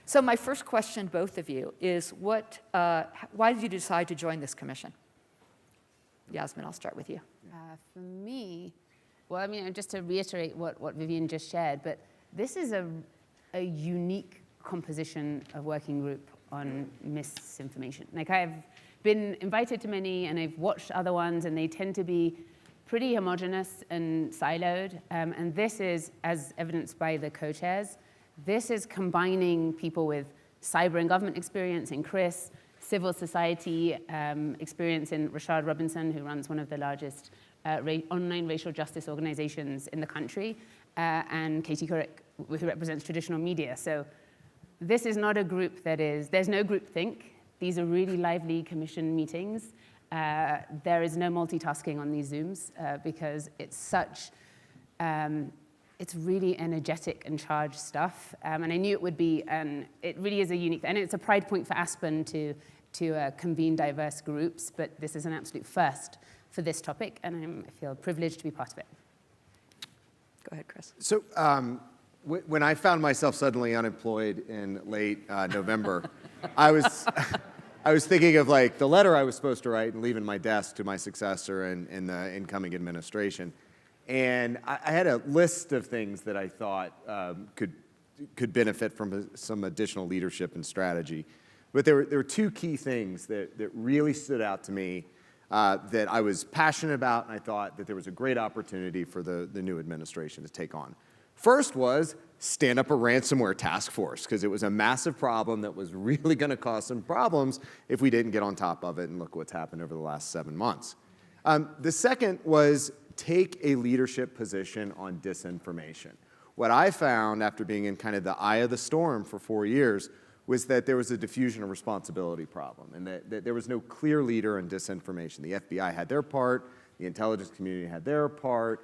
So my first question, both of you, is why did you decide to join this commission? Yasmin, I'll start with you. For me, well, I mean, just to reiterate what Vivian just shared, but this is a unique composition of working group on misinformation. Like, I've been invited to many, and I've watched other ones, and they tend to be pretty homogenous and siloed. And this is, as evidenced by the co-chairs, this is combining people with cyber and government experience in Chris, civil society experience in Rashad Robinson, who runs one of the largest online racial justice organizations in the country, and Katie Couric, who represents traditional media. So this is not a group there's no groupthink. These are really lively commission meetings. There is no multitasking on these Zooms because it's such, it's really energetic and charged stuff. And I knew it would be, and it really is a unique, and it's a pride point for Aspen to convene diverse groups, but this is an absolute first for this topic, and I feel privileged to be part of it. Go ahead, Chris. So when I found myself suddenly unemployed in late November, I was thinking of like the letter I was supposed to write and leaving my desk to my successor in the incoming administration. And I had a list of things that I thought could benefit from some additional leadership and strategy. But there were two key things that really stood out to me that I was passionate about, and I thought that there was a great opportunity for the new administration to take on. First was stand up a ransomware task force, because it was a massive problem that was really going to cause some problems if we didn't get on top of it, and look what's happened over the last 7 months. The second was take a leadership position on disinformation. What I found after being in kind of the eye of the storm for 4 years was that there was a diffusion of responsibility problem, and that there was no clear leader on disinformation. The FBI had their part, the intelligence community had their part.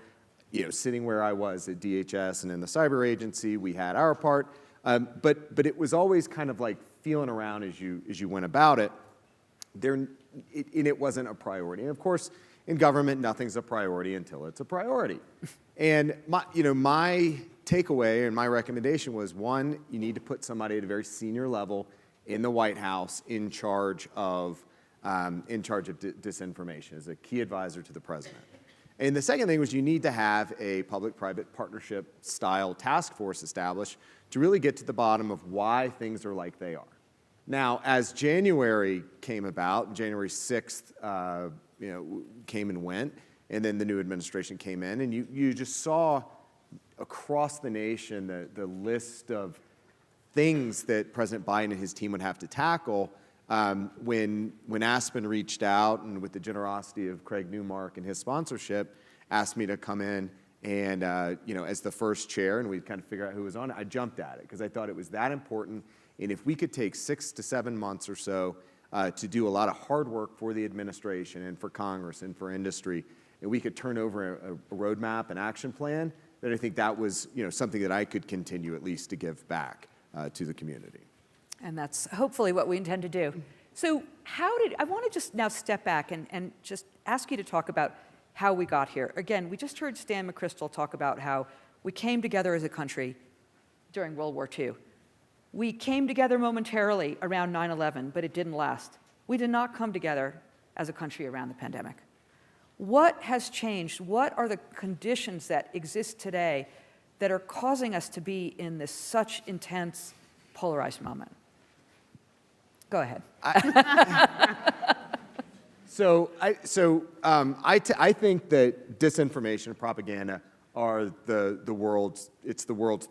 You know, sitting where I was at DHS and in the cyber agency, we had our part. But it was always kind of like feeling around as you went about it. And it wasn't a priority. And of course, in government, nothing's a priority until it's a priority. And my takeaway and my recommendation was, one, you need to put somebody at a very senior level in the White House in charge of disinformation as a key advisor to the president. And the second thing was you need to have a public-private partnership style task force established to really get to the bottom of why things are like they are. Now, as January came about, January 6th came and went, and then the new administration came in, and you just saw across the nation the list of things that President Biden and his team would have to tackle when Aspen reached out, and with the generosity of Craig Newmark and his sponsorship, asked me to come in and, as the first chair, and we'd kind of figure out who was on it, I jumped at it because I thought it was that important. And if we could take 6 to 7 months or so to do a lot of hard work for the administration and for Congress and for industry, and we could turn over a roadmap, an action plan, then I think that was something that I could continue at least to give back to the community. And that's hopefully what we intend to do. So I want to just now step back and just ask you to talk about how we got here. Again, we just heard Stan McChrystal talk about how we came together as a country during World War II. We came together momentarily around 9/11, but it didn't last. We did not come together as a country around the pandemic. What has changed? What are the conditions that exist today that are causing us to be in this such intense, polarized moment? Go ahead. I think that disinformation and propaganda are the world's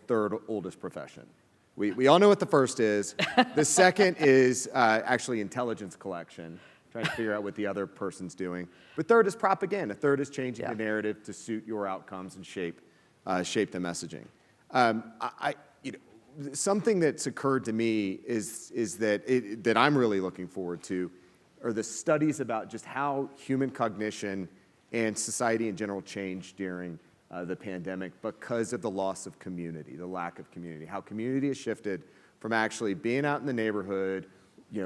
third oldest profession. We all know what the first is. The second is actually intelligence collection, trying to figure out what the other person's doing. But third is propaganda. Third is changing the narrative to suit your outcomes and shape the messaging. Something that's occurred to me is that I'm really looking forward to are the studies about just how human cognition and society in general changed during the pandemic because of the loss of community, the lack of community, how community has shifted from actually being out in the neighborhood,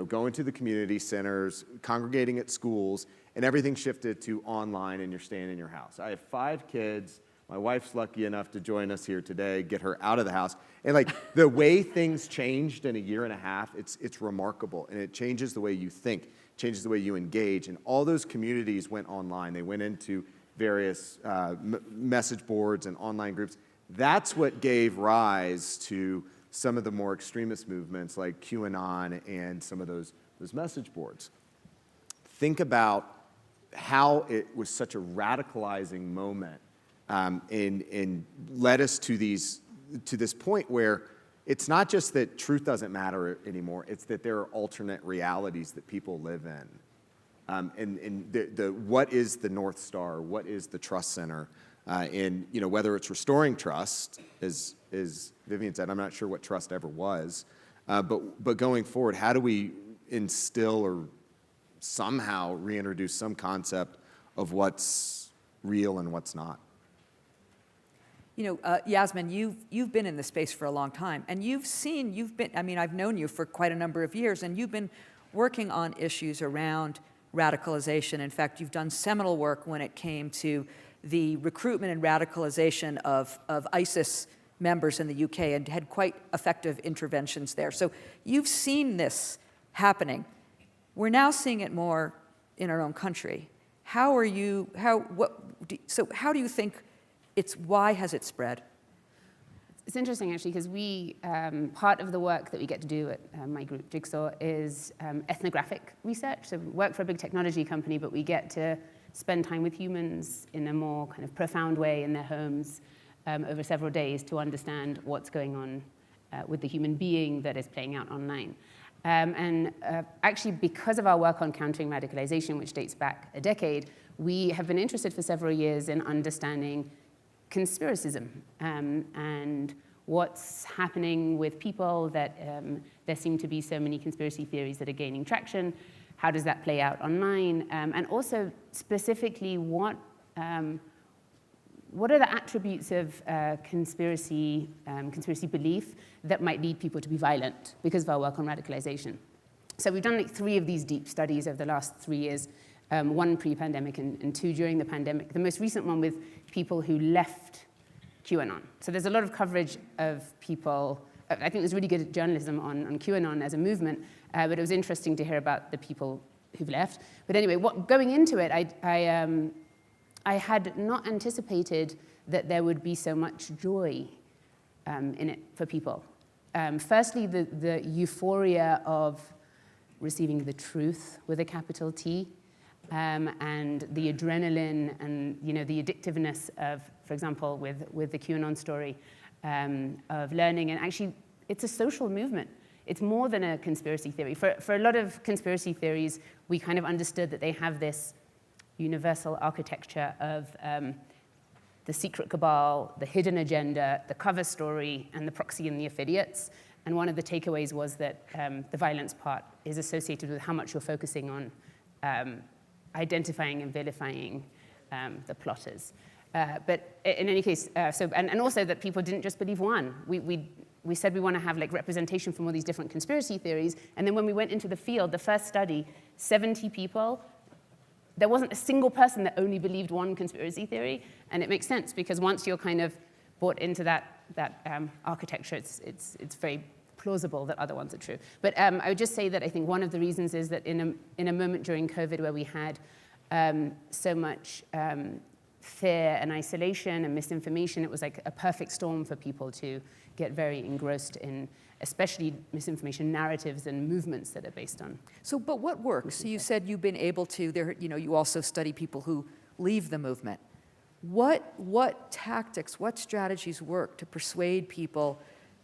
going to the community centers, congregating at schools, and everything shifted to online and you're staying in your house. I have 5 kids. My wife's lucky enough to join us here today, get her out of the house. And like the way things changed in a year and a half, it's remarkable. And it changes the way you think, changes the way you engage. And all those communities went online. They went into various message boards and online groups. That's what gave rise to some of the more extremist movements like QAnon and some of those message boards. Think about how it was such a radicalizing moment and led us to this point where it's not just that truth doesn't matter anymore, it's that there are alternate realities that people live in. And what is the North Star? What is the trust center? And whether it's restoring trust, as Vivian said, I'm not sure what trust ever was, but going forward, how do we instill or somehow reintroduce some concept of what's real and what's not? Yasmin, you've been in this space for a long time, and I've known you for quite a number of years, and you've been working on issues around radicalization. In fact, you've done seminal work when it came to the recruitment and radicalization of ISIS members in the UK and had quite effective interventions there. So you've seen this happening. We're now seeing it more in our own country. How do you think why has it spread? It's interesting, actually, because part of the work that we get to do at my group, Jigsaw, is ethnographic research. So we work for a big technology company, but we get to spend time with humans in a more kind of profound way in their homes over several days to understand what's going on with the human being that is playing out online. Actually, because of our work on countering radicalization, which dates back a decade, we have been interested for several years in understanding conspiracism and what's happening with people that there seem to be so many conspiracy theories that are gaining traction. How does that play out online? And also, specifically, what are the attributes of conspiracy belief that might lead people to be violent because of our work on radicalization? So we've done 3 of these deep studies over the last 3 years, 1 pre-pandemic and 2 during the pandemic. The most recent one with people who left QAnon. So there's a lot of coverage of people. I think there's really good journalism on QAnon as a movement, but it was interesting to hear about the people who've left. But anyway, going into it, I had not anticipated that there would be so much joy in it for people. Firstly, the euphoria of receiving the truth with a capital T, and the adrenaline and the addictiveness of, for example, with the QAnon story, of learning. And actually, it's a social movement. It's more than a conspiracy theory. For a lot of conspiracy theories, we kind of understood that they have this universal architecture of the secret cabal, the hidden agenda, the cover story, and the proxy and the affiliates. And one of the takeaways was that the violence part is associated with how much you're focusing on identifying and vilifying the plotters. But in any case, and also that people didn't just believe one. We said we want to have representation from all these different conspiracy theories. And then when we went into the field, the first study, 70 people, there wasn't a single person that only believed one conspiracy theory. And it makes sense, because once you're kind of bought into that architecture, it's very plausible that other ones are true. But I would just say that I think one of the reasons is that in a moment during COVID where we had so much fear and isolation and misinformation, it was like a perfect storm for people to get very engrossed in, especially misinformation narratives and movements that are based on. So, but what works? So you said you've been able to, you also study people who leave the movement. What tactics, what strategies work to persuade people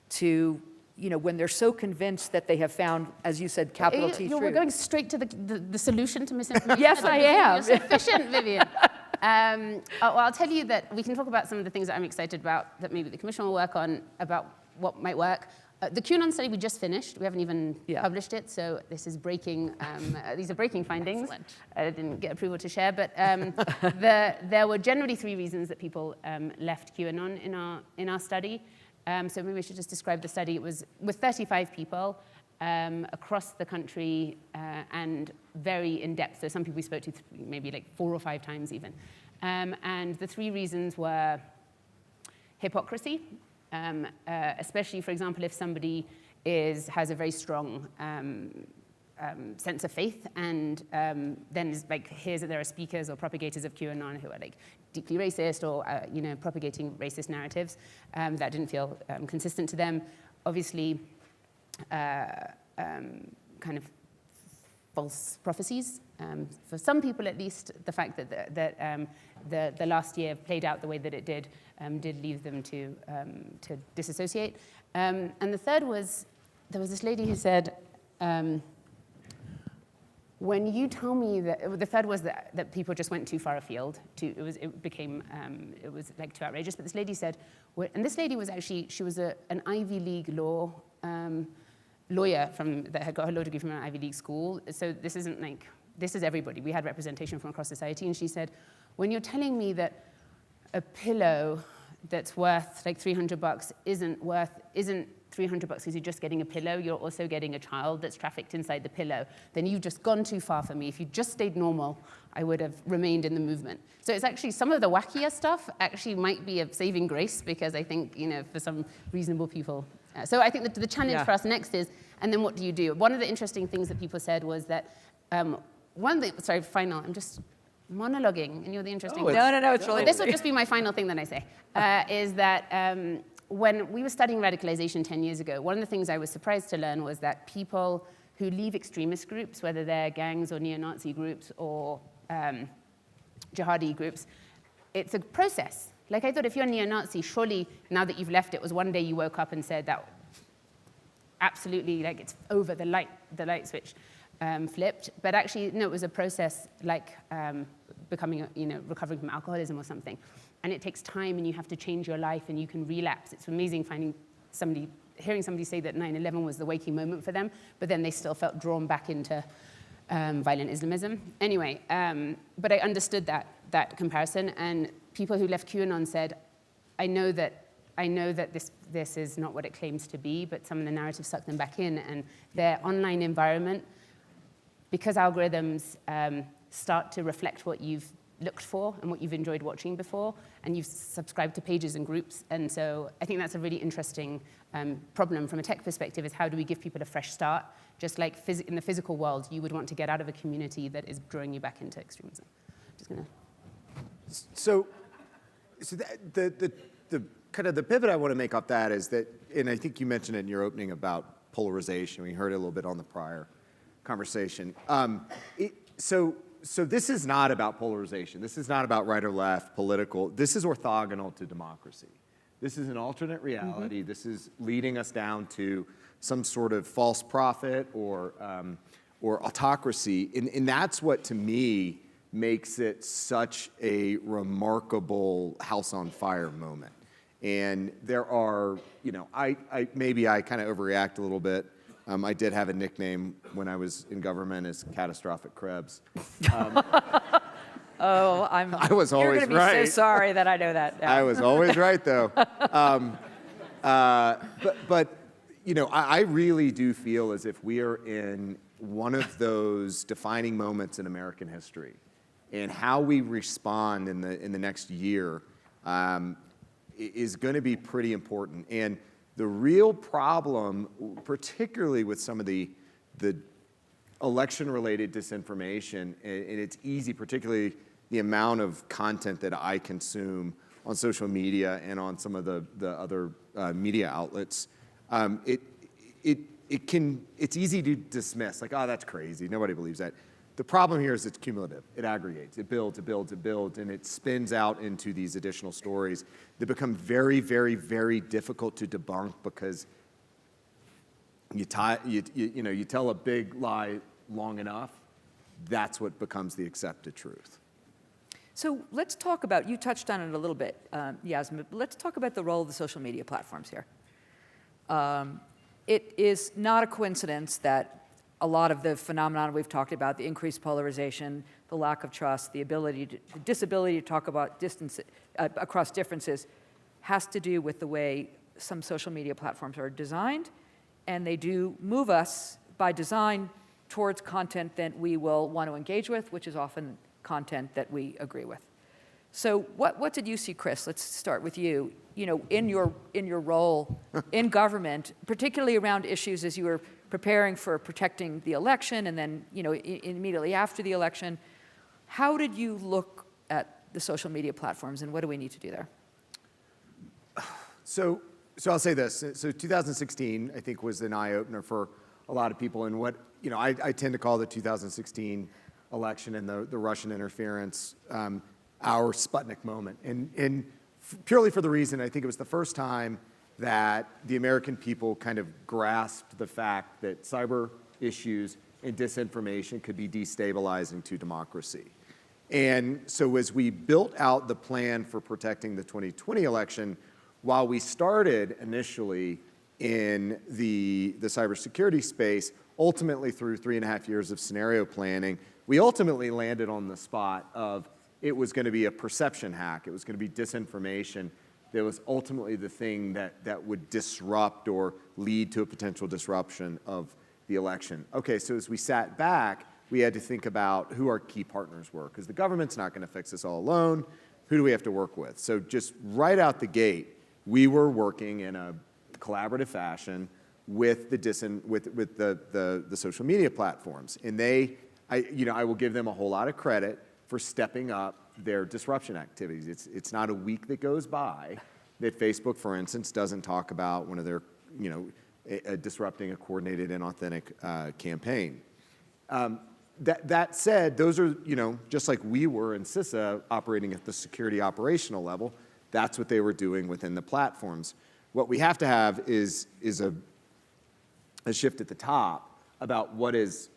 to, when they're so convinced that they have found, as you said, capital T truth? We're going straight to the solution to misinformation. Yes, I am. You're sufficient, Vivian. Well, I'll tell you that we can talk about some of the things that I'm excited about that maybe the Commission will work on about what might work. The QAnon study we just finished. We haven't even published it, so this is breaking. These are breaking findings. Excellent. I didn't get approval to share, but there were generally 3 reasons that people left QAnon in our study. So maybe we should just describe the study. It was with 35 people across the country and very in depth. So some people we spoke to maybe 4 or 5 times even. And the 3 reasons were hypocrisy, especially, for example, if somebody has a very strong sense of faith, and then is like, hears that there are speakers or propagators of QAnon who are like deeply racist or propagating racist narratives that didn't feel consistent to them. Obviously, kind of false prophecies. For some people, at least, the fact that the last year played out the way that it did lead them to disassociate. And the third was, there was this lady who said, when you tell me that, the third was that people just went too far afield. It was like too outrageous. But this lady said, and this lady was actually, she was an Ivy League lawyer that had got her law degree from an Ivy League school. So this isn't like, this is everybody. We had representation from across society. And she said, when you're telling me that a pillow that's worth like $300 isn't $300 because you're just getting a pillow, you're also getting a child that's trafficked inside the pillow, then you've just gone too far for me. If you just stayed normal, I would have remained in the movement. So it's actually, some of the wackier stuff actually might be a saving grace, because I think, for some reasonable people. So I think that the challenge for us next is, and then what do you do? One of the interesting things that people said was that, final, I'm just monologuing, and you're the interesting one. No, it's really. This would just be my final thing that I say, is that when we were studying radicalization 10 years ago, one of the things I was surprised to learn was that people who leave extremist groups, whether they're gangs or neo-Nazi groups or jihadi groups, it's a process. Like, I thought if you're a neo-Nazi, surely now that you've left, it was one day you woke up and said that absolutely, like, it's over, the light switch flipped. But actually, no, it was a process like becoming, recovering from alcoholism or something. And it takes time, and you have to change your life, and you can relapse. It's amazing hearing somebody say that 9/11 was the waking moment for them, but then they still felt drawn back into violent Islamism. Anyway, but I understood that comparison, and people who left QAnon said, I know that this is not what it claims to be, but some of the narratives suck them back in, and their online environment, because algorithms start to reflect what you've looked for and what you've enjoyed watching before, and you've subscribed to pages and groups. And so I think that's a really interesting problem from a tech perspective, is how do we give people a fresh start? Just like in the physical world, you would want to get out of a community that is drawing you back into extremism. So the kind of the pivot I want to make off that is that, and I think you mentioned it in your opening about polarization. We heard it a little bit on the prior conversation. So this is not about polarization. This is not about right or left, political. This is orthogonal to democracy. This is an alternate reality. Mm-hmm. This is leading us down to some sort of false prophet or autocracy. And that's what, to me, makes it such a remarkable house on fire moment. And there are, maybe I kind of overreact a little bit. I did have a nickname when I was in government as Catastrophic Krebs. I was always right. You're going to be so sorry that I know that now. I was always right, though. I really do feel as if we are in one of those defining moments in American history, and how we respond in the next year is going to be pretty important. And the real problem, particularly with some of the election-related disinformation, and it's easy, particularly the amount of content that I consume on social media and on some of the other media outlets, it's easy to dismiss, like, oh, that's crazy, nobody believes that. The problem here is it's cumulative. It aggregates, it builds, and it spins out into these additional stories that become very, very, very difficult to debunk, because you tell a big lie long enough, that's what becomes the accepted truth. So let's talk about, you touched on it a little bit, Yasmin, but let's talk about the role of the social media platforms here. It is not a coincidence that a lot of the phenomenon we've talked about, the increased polarization, the lack of trust, the disability to talk about distance across differences, has to do with the way some social media platforms are designed, and they do move us by design towards content that we will want to engage with, which is often content that we agree with. So what did you see, Chris? Let's start with you. in your role in government, particularly around issues as you were preparing for protecting the election and then, immediately after the election, how did you look at the social media platforms and what do we need to do there? So I'll say this. So 2016, I think, was an eye-opener for a lot of people. And what, I tend to call the 2016 election and the Russian interference our Sputnik moment. And purely for the reason, I think it was the first time that the American people kind of grasped the fact that cyber issues and disinformation could be destabilizing to democracy. And so as we built out the plan for protecting the 2020 election, while we started initially in the cybersecurity space, ultimately through 3.5 years of scenario planning, we ultimately landed on the spot of it was going to be a perception hack. It was going to be disinformation that was ultimately the thing that would disrupt or lead to a potential disruption of the election. Okay, so as we sat back, we had to think about who our key partners were, because the government's not going to fix this all alone. Who do we have to work with? So just right out the gate, we were working in a collaborative fashion with the social media platforms, and I will give them a whole lot of credit for stepping up their disruption activities. It's not a week that goes by that Facebook, for instance, doesn't talk about one of their, disrupting a coordinated and authentic campaign. That said, those are, just like we were in CISA operating at the security operational level, that's what they were doing within the platforms. What we have to have is a shift at the top about what is,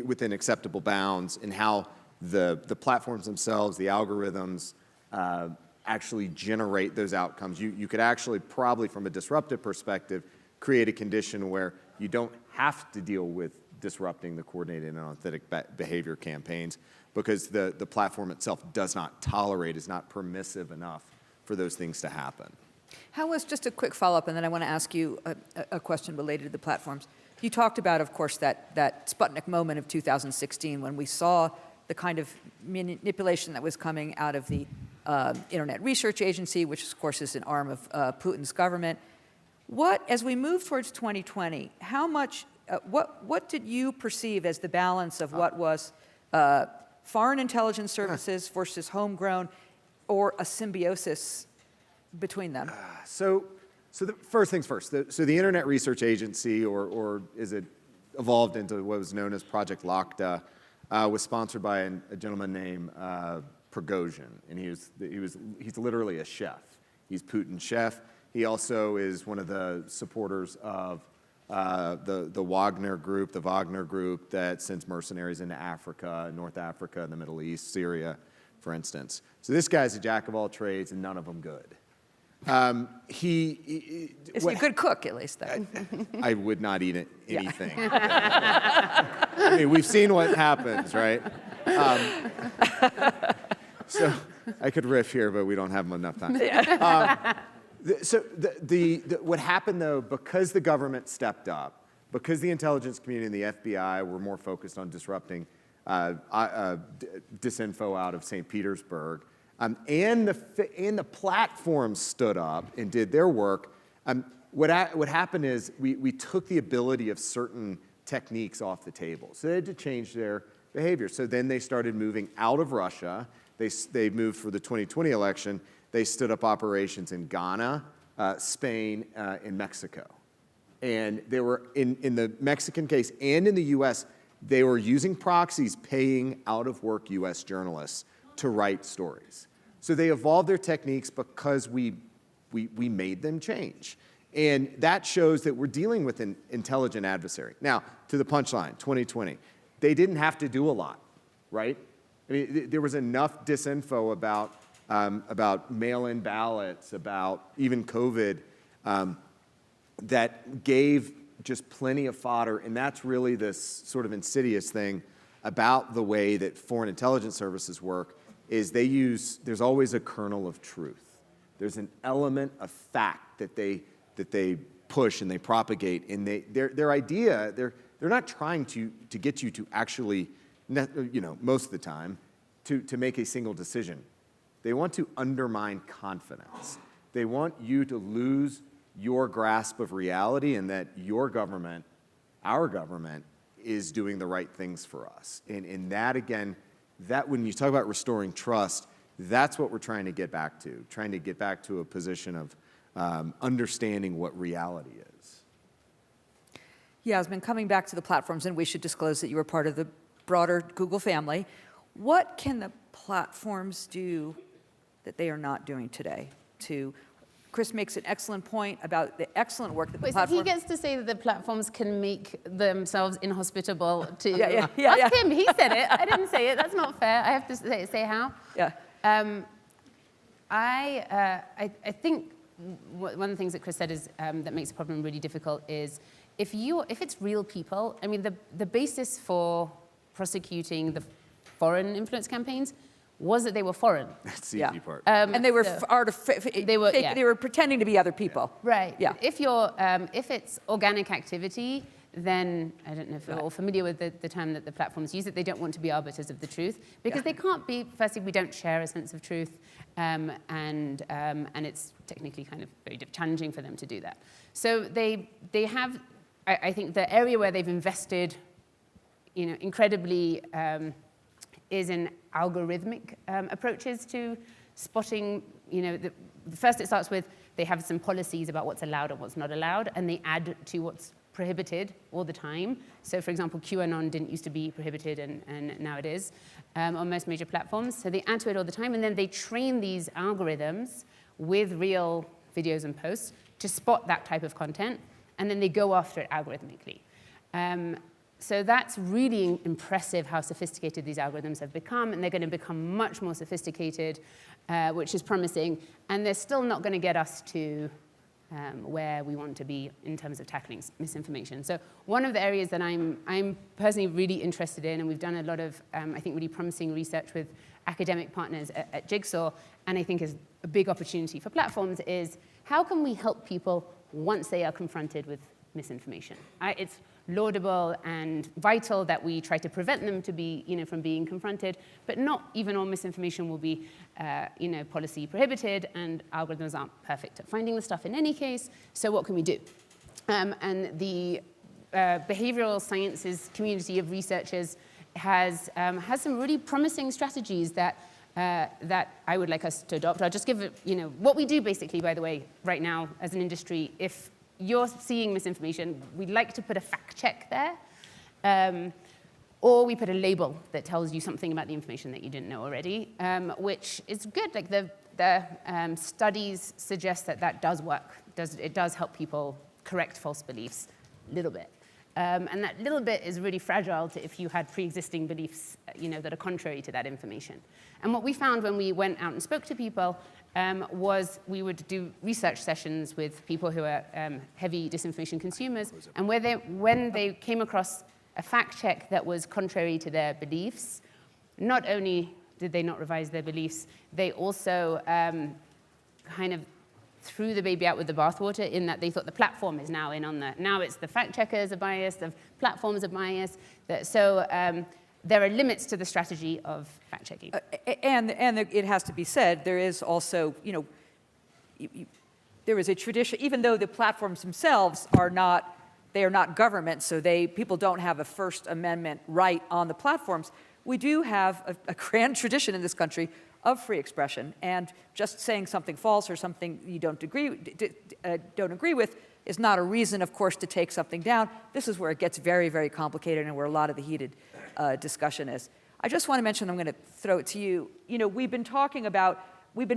within acceptable bounds and how the platforms themselves, the algorithms, actually generate those outcomes. You could actually probably, from a disruptive perspective, create a condition where you don't have to deal with disrupting the coordinated and authentic behavior campaigns because the platform itself does not tolerate, is not permissive enough for those things to happen. How was, just a quick follow-up, and then I want to ask you a question related to the platforms. You talked about, of course, that Sputnik moment of 2016 when we saw the kind of manipulation that was coming out of the Internet Research Agency, which of course is an arm of Putin's government. As we move towards 2020, how much, what did you perceive as the balance of what was foreign intelligence services versus homegrown, or a symbiosis between them? So the first things first. So the Internet Research Agency, or is it evolved into what was known as Project Lakta, was sponsored by a gentleman named Prigozhin, and he's literally a chef. He's Putin's chef. He also is one of the supporters of the Wagner Group, that sends mercenaries into Africa, North Africa, and the Middle East, Syria, for instance. So this guy's a jack of all trades, and none of them good. Is he a good cook, at least, though? I would not eat anything. I mean, we've seen what happens, right? So I could riff here, but we don't have enough time. What happened, though, because the government stepped up, because the intelligence community and the FBI were more focused on disrupting disinfo out of St. Petersburg, and the platforms stood up and did their work, what happened is we took the ability of certain techniques off the table. So they had to change their behavior. So then they started moving out of Russia. They moved for the 2020 election. They stood up operations in Ghana, Spain, and Mexico. And they were, in the Mexican case and in the US, they were using proxies paying out-of-work US journalists to write stories. So they evolved their techniques because we made them change. And that shows that we're dealing with an intelligent adversary. Now, to the punchline, 2020. They didn't have to do a lot, right? I mean, there was enough disinfo about mail-in ballots, about even COVID, that gave just plenty of fodder. And that's really this sort of insidious thing about the way that foreign intelligence services work, is there's always a kernel of truth. There's an element of fact that they push and they propagate. And their idea, they're not trying to get you to actually, most of the time, to make a single decision. They want to undermine confidence. They want you to lose your grasp of reality and that your government, our government, is doing the right things for us. And that, again, that when you talk about restoring trust, that's what we're trying to get back to a position of understanding what reality is. Yasmin, coming back to the platforms, and we should disclose that you were part of the broader Google family. What can the platforms do that they are not doing today? Chris makes an excellent point about the excellent work that the Wait, so platform... he gets to say that the platforms can make themselves inhospitable to... Yeah. Ask him, he said it. I didn't say it. That's not fair. I have to say how. Yeah. I think one of the things that Chris said is that makes the problem really difficult is if it's real people, I mean, the basis for prosecuting the foreign influence campaigns was that they were foreign. That's the easy part. And they were they were pretending to be other people. Right. Yeah. If it's organic activity, then I don't know if you're all familiar with the term that the platforms use, that they don't want to be arbiters of the truth because they can't be. Firstly, we don't share a sense of truth, and it's technically kind of very challenging for them to do that. So they have. I think the area where they've invested, incredibly. Is in algorithmic approaches to spotting, first it starts with they have some policies about what's allowed and what's not allowed, and they add to what's prohibited all the time. So for example, QAnon didn't used to be prohibited, and now it is on most major platforms. So they add to it all the time, and then they train these algorithms with real videos and posts to spot that type of content, and then they go after it algorithmically. So that's really impressive how sophisticated these algorithms have become, and they're going to become much more sophisticated, which is promising. And they're still not going to get us to where we want to be in terms of tackling misinformation. So one of the areas that I'm personally really interested in, and we've done a lot of, I think, really promising research with academic partners at Jigsaw, and I think is a big opportunity for platforms, is how can we help people once they are confronted with misinformation? It's laudable and vital that we try to prevent them to be, from being confronted, but not even all misinformation will be, policy prohibited, and algorithms aren't perfect at finding the stuff in any case. So what can we do? And the behavioral sciences community of researchers has some really promising strategies that I would like us to adopt. I'll just give it, what we do basically, by the way, right now as an industry. If you're seeing misinformation, we'd like to put a fact check there, or we put a label that tells you something about the information that you didn't know already, which is good. Like the studies suggest that does work. It does help people correct false beliefs a little bit. And that little bit is really fragile if you had pre-existing beliefs, that are contrary to that information. And what we found when we went out and spoke to people was we would do research sessions with people who are heavy disinformation consumers, and when they came across a fact check that was contrary to their beliefs, not only did they not revise their beliefs, they also kind of threw the baby out with the bathwater in that they thought the platform is now in on that. Now it's the fact checkers are biased, the platforms are biased. So there are limits to the strategy of fact checking. And it has to be said, there is also, there is a tradition, even though the platforms themselves are not government, so people don't have a First Amendment right on the platforms. We do have a grand tradition in this country of free expression, and just saying something false or something you don't agree with is not a reason, of course, to take something down. This is where it gets very, very complicated and where a lot of the heated discussion is. I just want to mention, I'm going to throw it to you. We've been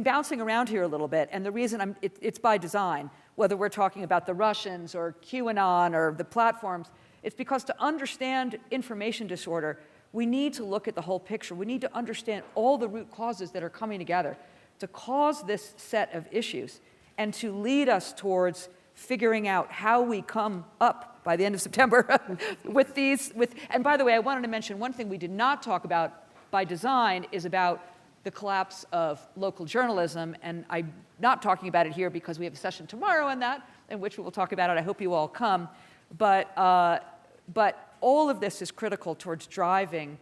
bouncing around here a little bit, and the reason it's by design, whether we're talking about the Russians or QAnon or the platforms, it's because to understand information disorder, we need to look at the whole picture. We need to understand all the root causes that are coming together to cause this set of issues and to lead us towards figuring out how we come up by the end of September with these. And by the way, I wanted to mention one thing we did not talk about by design is about the collapse of local journalism. And I'm not talking about it here because we have a session tomorrow on that, in which we will talk about it. I hope you all come. But all of this is critical towards driving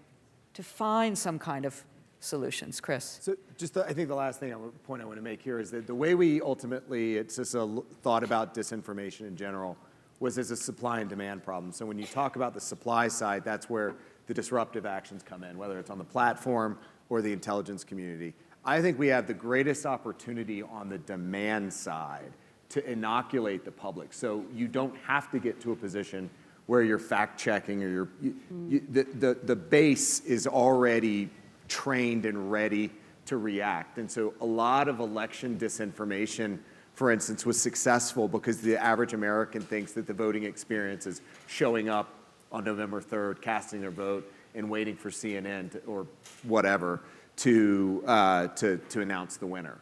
to find some kind of solutions. Chris? So I think the last point I want to make here is that the way we ultimately, it's just a thought about disinformation in general, was as a supply and demand problem. So when you talk about the supply side, that's where the disruptive actions come in, whether it's on the platform or the intelligence community. I think we have the greatest opportunity on the demand side to inoculate the public. So you don't have to get to a position where you're fact checking or the base is already trained and ready to react. And so a lot of election disinformation, for instance, was successful because the average American thinks that the voting experience is showing up on November 3rd, casting their vote, and waiting for CNN or whatever to announce the winner.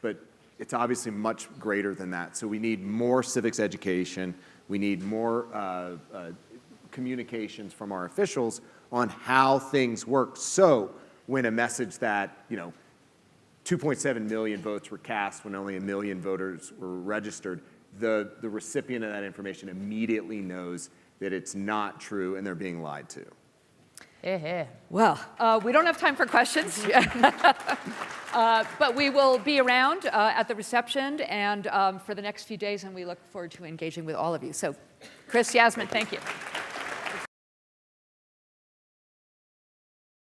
But it's obviously much greater than that. So we need more civics education. We need more communications from our officials on how things work. So when a message that, 2.7 million votes were cast when only 1 million voters were registered, the recipient of that information immediately knows that it's not true and they're being lied to. Well, we don't have time for questions, but we will be around at the reception and for the next few days, and we look forward to engaging with all of you. So, Chris, Yasmin, thank you.